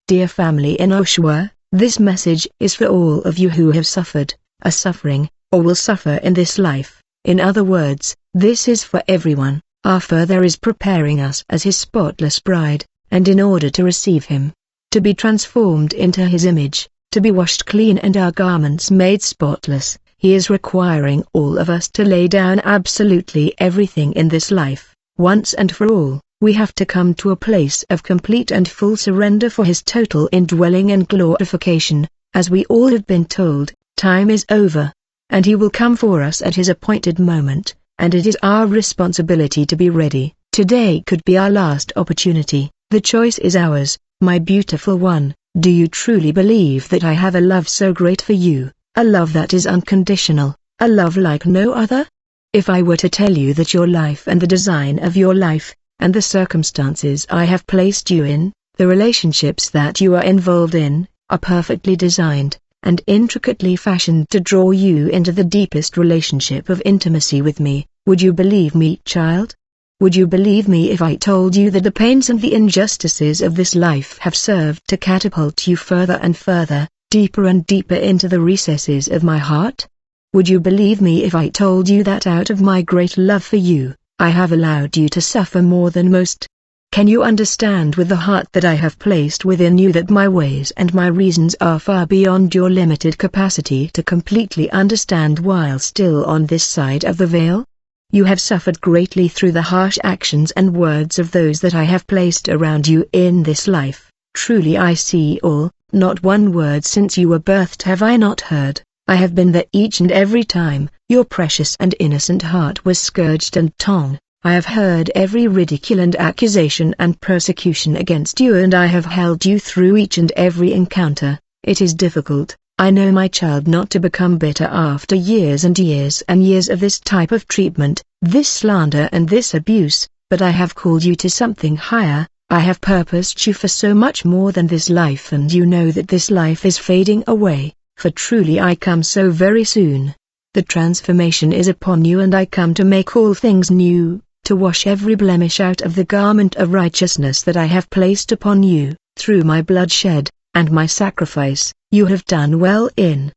Dear family in Oshua, this message is for all of you who have suffered, are suffering, or will suffer in this life. In other words, this is for everyone. Our Father is preparing us as His spotless bride, and in order to receive Him, to be transformed into His image, to be washed clean and our garments made spotless, He is requiring all of us to lay down absolutely everything in this life. Once and for all, we have to come to a place of complete and full surrender for His total indwelling and glorification. As we all have been told, time is over, and He will come for us at His appointed moment, and it is our responsibility to be ready. Today could be our last opportunity. The choice is ours, my beautiful one. Do you truly believe that I have a love so great for you, a love that is unconditional, a love like no other? If I were to tell you that your life and the design of your life, and the circumstances I have placed you in, the relationships that you are involved in, are perfectly designed, and intricately fashioned to draw you into the deepest relationship of intimacy with me, would you believe me, child? Would you believe me if I told you that the pains and the injustices of this life have served to catapult you further and further, deeper and deeper into the recesses of my heart? Would you believe me if I told you that out of my great love for you, I have allowed you to suffer more than most? Can you understand with the heart that I have placed within you that my ways and my reasons are far beyond your limited capacity to completely understand while still on this side of the veil? You have suffered greatly through the harsh actions and words of those that I have placed around you in this life. Truly I see all, not one word since you were birthed have I not heard. I have been there each and every time your precious and innocent heart was scourged and torn. I have heard every ridicule and accusation and persecution against you, and I have held you through each and every encounter. It is difficult, I know my child, not to become bitter after years and years and years of this type of treatment, this slander and this abuse, but I have called you to something higher. I have purposed you for so much more than this life, and you know that this life is fading away, for truly I come so very soon. The transformation is upon you, and I come to make all things new, to wash every blemish out of the garment of righteousness that I have placed upon you, through my bloodshed, and my sacrifice. You have done well in.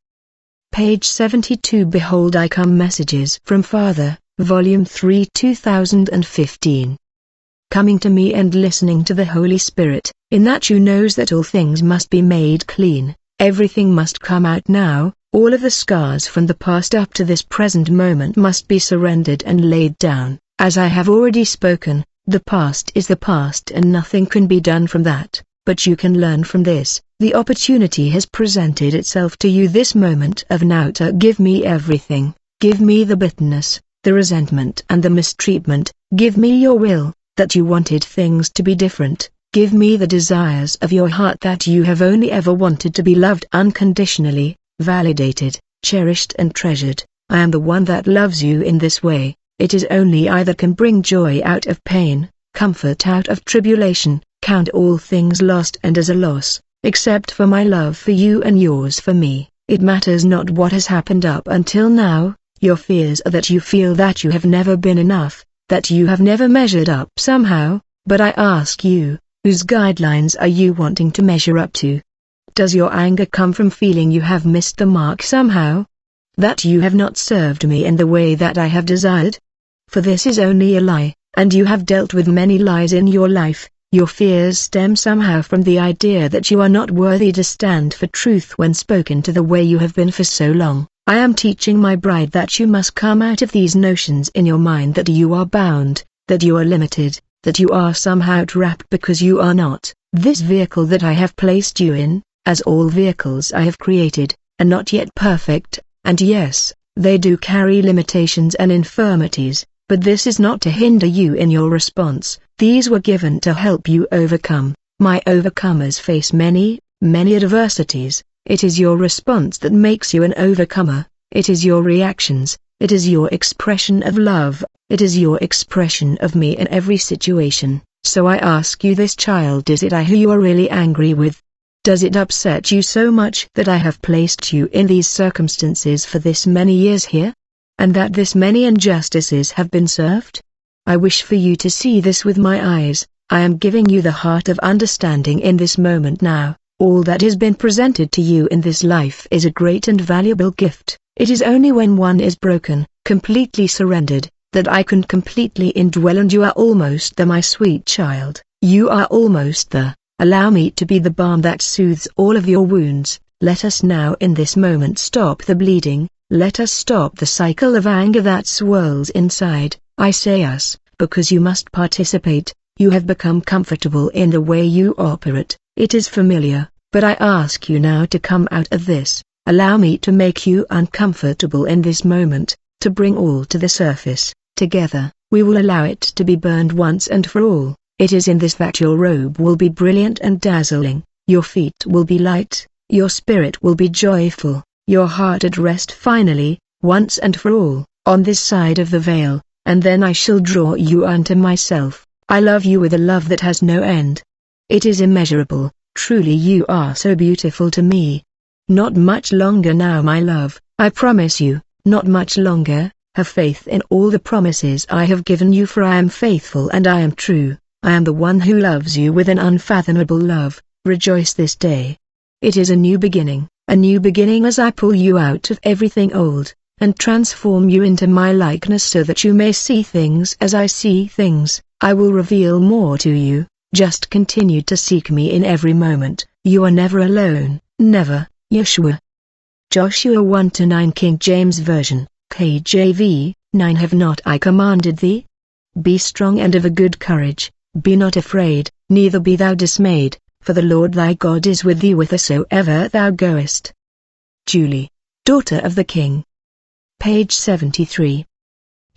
Page 72. Behold, I come. Messages from Father, Volume 3, 2015. Coming to me and listening to the Holy Spirit, in that you knows that all things must be made clean, everything must come out now, all of the scars from the past up to this present moment must be surrendered and laid down. As I have already spoken, the past is the past and nothing can be done from that, but you can learn from this. The opportunity has presented itself to you this moment of now to give me everything. Give me the bitterness, the resentment and the mistreatment. Give me your will, that you wanted things to be different. Give me the desires of your heart, that you have only ever wanted to be loved unconditionally, validated, cherished and treasured. I am the one that loves you in this way. It is only I that can bring joy out of pain, comfort out of tribulation, count all things lost and as a loss, except for my love for you and yours for me. It matters not what has happened up until now. Your fears are that you feel that you have never been enough, that you have never measured up somehow, but I ask you, whose guidelines are you wanting to measure up to? Does your anger come from feeling you have missed the mark somehow? That you have not served me in the way that I have desired? For this is only a lie, and you have dealt with many lies in your life. Your fears stem somehow from the idea that you are not worthy to stand for truth when spoken to the way you have been for so long. I am teaching my bride that you must come out of these notions in your mind, that you are bound, that you are limited, that you are somehow trapped, because you are not. This vehicle that I have placed you in, as all vehicles I have created, are not yet perfect, and yes, they do carry limitations and infirmities, but this is not to hinder you in your response. These were given to help you overcome. My overcomers face many, many adversities. It is your response that makes you an overcomer. It is your reactions. It is your expression of love. It is your expression of me in every situation. So I ask you this, child, is it I who you are really angry with? Does it upset you so much that I have placed you in these circumstances for this many years here? And that this many injustices have been served? I wish for you to see this with my eyes. I am giving you the heart of understanding in this moment now. All that has been presented to you in this life is a great and valuable gift. It is only when one is broken, completely surrendered, that I can completely indwell, and you are almost there, my sweet child. You are almost there. Allow me to be the balm that soothes all of your wounds. Let us now in this moment stop the bleeding. Let us stop the cycle of anger that swirls inside. I say us, because you must participate. You have become comfortable in the way you operate. It is familiar, but I ask you now to come out of this. Allow me to make you uncomfortable in this moment, to bring all to the surface. Together, we will allow it to be burned once and for all. It is in this that your robe will be brilliant and dazzling, your feet will be light, your spirit will be joyful, your heart at rest finally, once and for all, on this side of the veil, and then I shall draw you unto myself. I love you with a love that has no end. It is immeasurable. Truly you are so beautiful to me. Not much longer now, my love, I promise you, not much longer. Have faith in all the promises I have given you, for I am faithful and I am true. I am the one who loves you with an unfathomable love. Rejoice this day. It is a new beginning as I pull you out of everything old, and transform you into my likeness so that you may see things as I see things. I will reveal more to you. Just continue to seek me in every moment. You are never alone, never. Yeshua. Joshua 1-9 King James Version, KJV, 9 Have not I commanded thee? Be strong and of a good courage, be not afraid, neither be thou dismayed, for the Lord thy God is with thee whithersoever thou goest. Julie, daughter of the King. Page 73.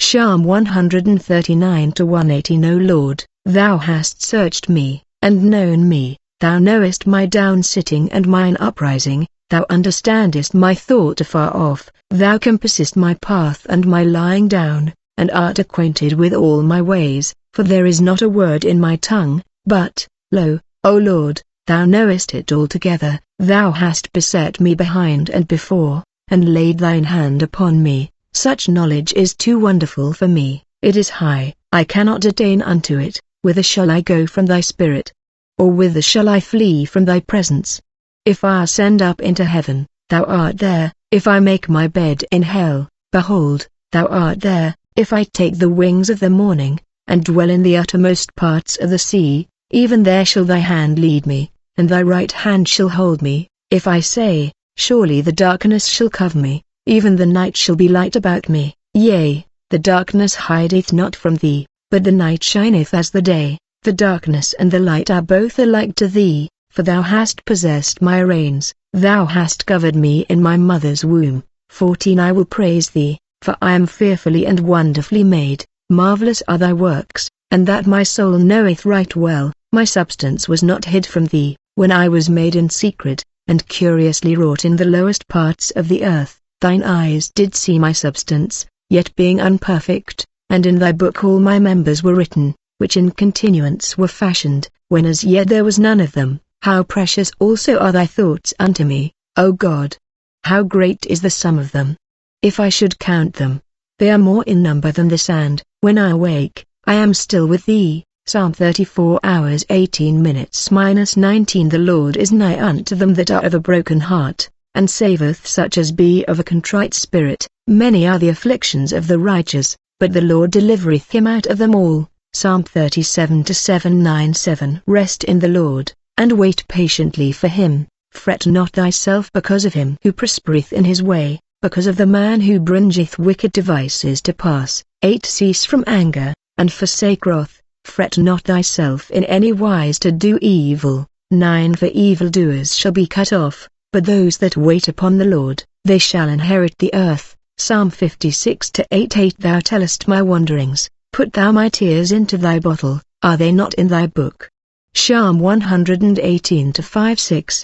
Psalm 139-118 O Lord, thou hast searched me, and known me, thou knowest my down-sitting and mine uprising, thou understandest my thought afar off, thou compassest my path and my lying down, and art acquainted with all my ways, for there is not a word in my tongue, but, lo, O Lord, thou knowest it altogether, thou hast beset me behind and before, and laid thine hand upon me. Such knowledge is too wonderful for me, it is high, I cannot attain unto it. Whither shall I go from thy spirit? Or whither shall I flee from thy presence? If I ascend up into heaven, thou art there. If I make my bed in hell, behold, thou art there. If I take the wings of the morning, and dwell in the uttermost parts of the sea, even there shall thy hand lead me, and thy right hand shall hold me. If I say, surely the darkness shall cover me, even the night shall be light about me. Yea, the darkness hideth not from thee, but the night shineth as the day. The darkness and the light are both alike to thee, for thou hast possessed my reins, thou hast covered me in my mother's womb. 14 I will praise thee, for I am fearfully and wonderfully made. Marvelous are thy works, and that my soul knoweth right well. My substance was not hid from thee, when I was made in secret, and curiously wrought in the lowest parts of the earth. Thine eyes did see my substance, yet being unperfect, and in thy book all my members were written, which in continuance were fashioned, when as yet there was none of them. How precious also are thy thoughts unto me, O God! How great is the sum of them! If I should count them, they are more in number than the sand. When I awake, I am still with thee. Psalm 34 hours 18 minutes -19 The Lord is nigh unto them that are of a broken heart, and saveth such as be of a contrite spirit. Many are the afflictions of the righteous, but the Lord delivereth him out of them all. Psalm 37-797 Rest in the Lord, and wait patiently for him. Fret not thyself because of him who prospereth in his way, because of the man who bringeth wicked devices to pass. 8 Cease from anger, and forsake wrath. Fret not thyself in any wise to do evil. 9 For evildoers shall be cut off, but those that wait upon the Lord, they shall inherit the earth. Psalm 56-8 Thou tellest my wanderings, put thou my tears into thy bottle, are they not in thy book? Psalm 118-5-6